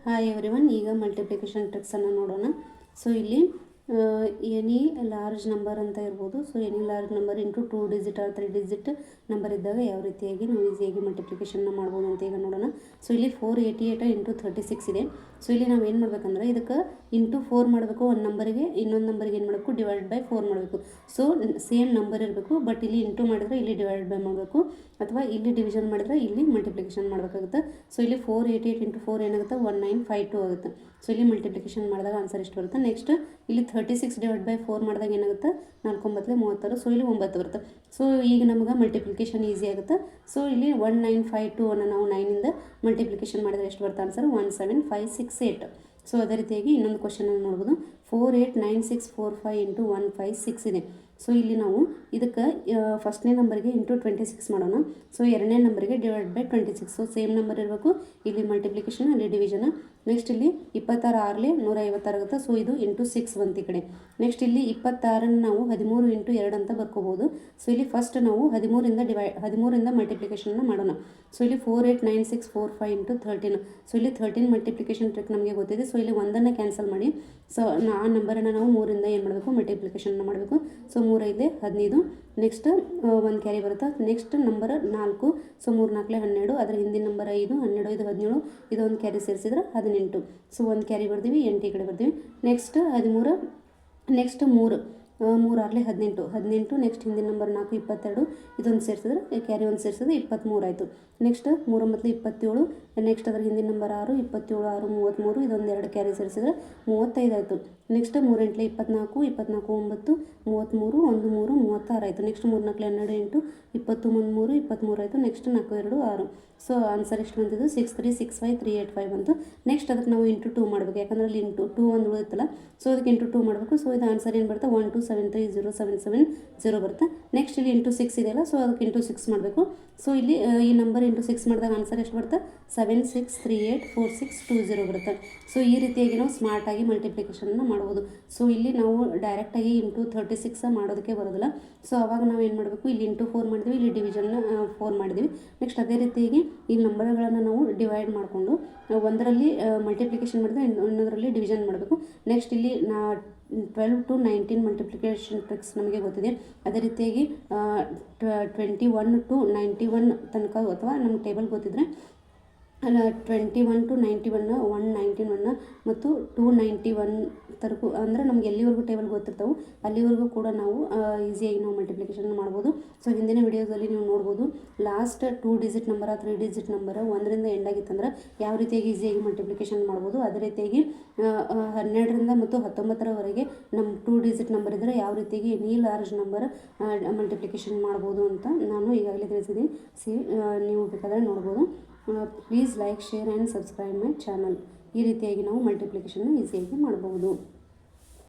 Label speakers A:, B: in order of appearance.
A: Hi everyone, ಈಗ multiplication ಟ್ರಿಕ್ಸನ್ನು ನೋಡೋಣ. ಸೊ ಇಲ್ಲಿ ಎನಿ ಲಾರ್ಜ್ ನಂಬರ್ ಅಂತ ಇರ್ಬೋದು. So any large number into 2 digit or 3 digit number ಇದ್ದಾಗ ಯಾವ ರೀತಿಯಾಗಿ ನಾವು ಈಸಿಯಾಗಿ ಮಲ್ಟಿಪ್ಲಿಕೇಶನ್ನ ಮಾಡ್ಬೋದು ಅಂತ ಈಗ ನೋಡೋಣ. ಸೊ ಇಲ್ಲಿ 488 ಇಂಟು 36 ಇದೆ. ಸೊ ಇಲ್ಲಿ ನಾವು ಏನು ಮಾಡಬೇಕಂದ್ರೆ ಇದಕ್ಕೆ ಇಂಟು 4 ಮಾಡಬೇಕು. ಒಂದು ನಂಬರಿಗೆ ಇನ್ನೊಂದು ನಂಬರಿಗೆ ಏನು ಮಾಡಬೇಕು, ಡಿವೈಡ್ ಬೈ 4 ಮಾಡಬೇಕು. ಸೊ ಸೇಮ್ ನಂಬರ್ ಇರಬೇಕು, ಬಟ್ ಇಲ್ಲಿ ಇಂಟು ಮಾಡಿದ್ರೆ ಇಲ್ಲಿ ಡಿವೈಡ್ ಬೈ ಮಾಡಬೇಕು, ಅಥವಾ ಇಲ್ಲಿ ಡಿವಿಷನ್ ಮಾಡಿದ್ರೆ ಇಲ್ಲಿ ಮಲ್ಟಿಪ್ಲಿಕೇಶನ್ ಮಾಡಬೇಕಾಗುತ್ತೆ. ಸೊ ಇಲ್ಲಿ 488 ಇಂಟು 4 ಏನಾಗುತ್ತೆ, 1952 ಆಗುತ್ತೆ. ಸೊ ಇಲ್ಲಿ ಮಲ್ಟಿಪ್ಲಿಕೇಶನ್ ಮಾಡಿದಾಗ ಆನ್ಸರ್ ಎಷ್ಟು ಬರುತ್ತೆ. ನೆಕ್ಸ್ಟ್ ಇಲ್ಲಿ 36 ಡಿವೈಡ್ ಬೈ 4 ಮಾಡಿದಾಗ ಏನಾಗುತ್ತೆ, 4 36. ಸೊ ಇಲ್ಲಿ 9 ಬರುತ್ತೆ. ಸೊ ಈಗ ನಮಗೆ ಮಲ್ಟಿಪ್ಲಿಕೇಶನ್ ಈಸಿ ಆಗುತ್ತೆ. ಸೊ ಇಲ್ಲಿ 1952 ಅನ್ನು ನಾವು 9ಇಂದ ಮಲ್ಟಿಪ್ಲಿಕೇಶನ್ ಮಾಡಿದರೆ ಎಷ್ಟು ಬರುತ್ತೆ ಆನ್ಸರ್, 17568. ಸೊ ಅದೇ ರೀತಿಯಾಗಿ ಇನ್ನೊಂದು ಕ್ವಶನನ್ನು ನೋಡ್ಬೋದು. 489645 ಇಂಟು 156 ಇದೆ. ಸೊ ಇಲ್ಲಿ ನಾವು ಇದಕ್ಕೆ ಫಸ್ಟ್ನೇ ನಂಬರ್ಗೆ ಇಂಟು 26 ಮಾಡೋಣ. ಸೊ ಎರಡನೇ ನಂಬರ್ಗೆ divide by 26. So same number ಇರಬೇಕು. ಇಲ್ಲಿ ಮಲ್ಟಿಪ್ಲಿಕೇಶನ್, ಅಲ್ಲಿ ಡಿವಿಷನ್. ನೆಕ್ಸ್ಟ್ ಇಲ್ಲಿ 26 6 156 ಆಗುತ್ತೆ. ಸೊ ಇದು ಇಂಟು 6 ಬಂತು ಈ ಕಡೆ. ನೆಕ್ಸ್ಟ್ ಇಲ್ಲಿ 26 ನಾವು 13 ಇಂಟು 2 ಅಂತ ಬರ್ಕೋಬೋದು. ಸೊ ಇಲ್ಲಿ ಫಸ್ಟ್ ನಾವು 13ಇಂದ ಮಲ್ಟಿಪ್ಲಿಕೇಶನ್ನ ಮಾಡೋಣ. ಸೊ ಇಲ್ಲಿ 489645 ಇಂಟು 13. ಸೊ ಇಲ್ಲಿ 13 ಮಲ್ಟಿಪ್ಲಿಕೇಶನ್ ಟ್ರಿಕ್ ನಮಗೆ ಗೊತ್ತಿದೆ. ಸೊ ಇಲ್ಲಿ ಒಂದನ್ನು ಕ್ಯಾನ್ಸಲ್ ಮಾಡಿ. ಸೊ ಆ ನಂಬರನ್ನು ನಾವು 3ಇಂದ ಏನು ಮಾಡಬೇಕು, ಮಲ್ಟಿಪ್ಲಿಕೇಶನ್ನ ಮಾಡಬೇಕು. ಸೊ 3 5 15. ನೆಕ್ಸ್ಟ್ ಒಂದು ಕ್ಯಾರಿ ಬರುತ್ತೆ. Next number 4. ಸೊ 3 4 12. ಅದರ ಹಿಂದಿನ ನಂಬರ್ 5 12 5 17. ಇದೊಂದು ಕ್ಯಾರಿ ಸೇರಿಸಿದ್ರೆ 18. ಸೊ ಒಂದು ಕ್ಯಾರಿ ಬರ್ತೀವಿ, 8 ಈ ಕಡೆ ಬರ್ತೀವಿ. ನೆಕ್ಸ್ಟ್ 13. ನೆಕ್ಸ್ಟ್ 3 3 6 18. ನೆಕ್ಸ್ಟ್ ಹಿಂದಿನ ನಂಬರ್ 4 22. ಇದೊಂದು ಸೇರಿಸಿದ್ರೆ ಕ್ಯಾರಿ ಒಂದು ಸೇರಿಸಿದ್ರೆ 23 ಆಯಿತು. ನೆಕ್ಸ್ಟ್ 3 9 27. ನೆಕ್ಸ್ಟ್ ಅದರ ಹಿಂದಿನ ನಂಬರ್ 6 27 6 33. ಇದೊಂದು 2 ಕ್ಯಾರಿ ಸೇರಿಸಿದ್ರೆ 35 ಆಯಿತು. ನೆಕ್ಸ್ಟ್ 3 8 24 24 9 33 1 3 36 ಆಯಿತು. ನೆಕ್ಸ್ಟ್ 3 4 12 8 20 1 3 23 ಆಯಿತು. ನೆಕ್ಸ್ಟ್ 4 2 6. ಸೊ ಆನ್ಸರ್ ಎಷ್ಟು ಬಂತಿದ್ದು, 6365385 ಬಂತು. ನೆಕ್ಸ್ಟ್ ಅದಕ್ಕೆ ನಾವು ಇಂಟು 2 ಮಾಡಬೇಕು, ಯಾಕಂದ್ರೆ ಅಲ್ಲಿ ಇಂಟು 2 ಒಂದು ಉಳಿಯುತ್ತಲ್ಲ. ಸೊ ಅದಕ್ಕೆ ಇಂಟು 2 ಮಾಡಬೇಕು. ಸೊ ಇದು ಆನ್ಸರ್ ಏನು ಬರುತ್ತೆ, 1273077 ಬರುತ್ತೆ. ನೆಕ್ಸ್ಟ್ ಇಲ್ಲಿ ಇಂಟು 6 ಇದೆಯಲ್ಲ, ಸೊ ಅದಕ್ಕೆ ಇಂಟು 6 ಮಾಡಬೇಕು. ಸೊ ಇಲ್ಲಿ ಈ ನಂಬರ್ ಇಂಟು 6 ಮಾಡಿದಾಗ ಆನ್ಸರ್ ಎಷ್ಟು ಬರುತ್ತೆ, 76384620 ಬರುತ್ತೆ. ಸೊ ಈ ರೀತಿಯಾಗಿ ನಾವು ಸ್ಮಾರ್ಟಾಗಿ ಮಲ್ಟಿಪ್ಲಿಕೇಶನ್ನ ಮಾಡ್ಬೋದು. ಸೊ ಇಲ್ಲಿ ನಾವು ಡೈರೆಕ್ಟಾಗಿ ಇಂಟು 36 ಮಾಡೋದಕ್ಕೆ ಬರೋದಿಲ್ಲ. ಸೊ ಅವಾಗ ನಾವು ಏನು ಮಾಡಬೇಕು, ಇಲ್ಲಿ ಇಂಟು 4 ಮಾಡಿದ್ವಿ, ಇಲ್ಲಿ ಡಿವಿಷನ್ನ 4 ಮಾಡಿದ್ವಿ. ನೆಕ್ಸ್ಟ್ ಅದೇ ರೀತಿಯಾಗಿ ಈ ನಂಬರ್ಗಳನ್ನು ನಾವು ಡಿವೈಡ್ ಮಾಡಿಕೊಂಡು ಒಂದರಲ್ಲಿ ಮಲ್ಟಿಪ್ಲಿಕೇಶನ್ ಮಾಡಿದ್ರೆ ಇನ್ನೊಂದರಲ್ಲಿ ಡಿವಿಷನ್ ಮಾಡಬೇಕು. ನೆಕ್ಸ್ಟ್ ಇಲ್ಲಿ 12 to 19 ಮಲ್ಟಿಪ್ಲಿಕೇಶನ್ ಟ್ರಿಕ್ಸ್ ನಮಗೆ ಗೊತ್ತಿದೆ. ಅದೇ ರೀತಿಯಾಗಿ 21 to 91 ತನಕ, ಅಥವಾ ನಮ್ಮ ಟೇಬಲ್ ಗೊತ್ತಿದ್ರೆ 21 to 91 191 ಮತ್ತು 291 ತನಕ, ಅಂದರೆ ನಮ್ಗೆ ಎಲ್ಲಿವರೆಗೂ ಟೇಬಲ್ ಗೊತ್ತಿರ್ತಾವೆ ಅಲ್ಲಿವರೆಗೂ ಕೂಡ ನಾವು ಈಸಿಯಾಗಿ ನಾವು ಮಲ್ಟಿಪ್ಲಿಕೇಶನ್ ಮಾಡ್ಬೋದು. ಸೊ ಹಿಂದಿನ ವಿಡಿಯೋದಲ್ಲಿ ನೀವು ನೋಡ್ಬೋದು, last 2 digit number 3 digit number 1ರಿಂದ ಎಂಡ್ ಆಗಿತ್ತಂದ್ರೆ ಯಾವ ರೀತಿಯಾಗಿ ಈಸಿಯಾಗಿ ಮಲ್ಟಿಪ್ಲಿಕೇಶನ್ ಮಾಡ್ಬೋದು. ಅದೇ ರೀತಿಯಾಗಿ 12ರಿಂದ ಮತ್ತು 19ರವರೆಗೆ ನಮ್ಮ 2 ಡಿಜಿಟ್ ನಂಬರ್ ಇದ್ದರೆ ಯಾವ ರೀತಿಯಾಗಿ ಎನಿ ಲಾರ್ಜ್ ನಂಬರ್ ಮಲ್ಟಿಪ್ಲಿಕೇಶನ್ ಮಾಡ್ಬೋದು ಅಂತ ನಾನು ಈಗಾಗಲೇ ತಿಳಿಸಿದ್ದೀನಿ. ನೀವು ಬೇಕಾದರೆ ನೋಡ್ಬೋದು. Please like, share and subscribe my channel. ಈ ರೀತಿಯಾಗಿ ನಾವು ಮಲ್ಟಿಪ್ಲಿಕೇಶನ್ನ ಈಸಿಯಾಗಿ ಮಾಡ್ಬೋದು.